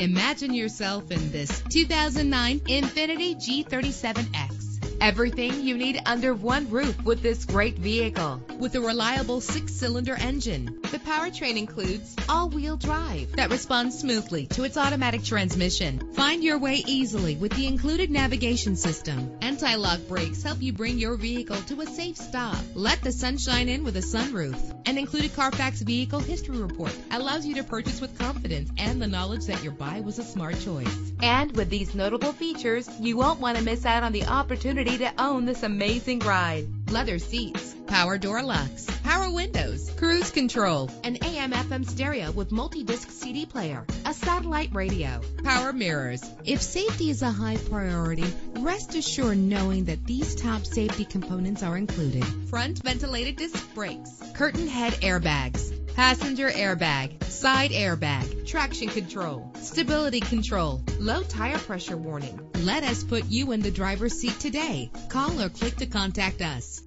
Imagine yourself in this 2009 Infiniti G37X. Everything you need under one roof with this great vehicle. With a reliable 6-cylinder engine, the powertrain includes all-wheel drive that responds smoothly to its automatic transmission. Find your way easily with the included navigation system. Anti-lock brakes help you bring your vehicle to a safe stop. Let the sunshine in with a sunroof. An included Carfax Vehicle History Report allows you to purchase with confidence and the knowledge that your buy was a smart choice. And with these notable features, you won't want to miss out on the opportunity to own this amazing ride. Leather seats, power door locks, power windows, cruise control, an AM/FM stereo with multi-disc CD player, a satellite radio, power mirrors. If safety is a high priority, rest assured knowing that these top safety components are included. Front ventilated disc brakes, curtain head airbags, passenger airbag, side airbag, traction control, stability control, low tire pressure warning. Let us put you in the driver's seat today. Call or click to contact us.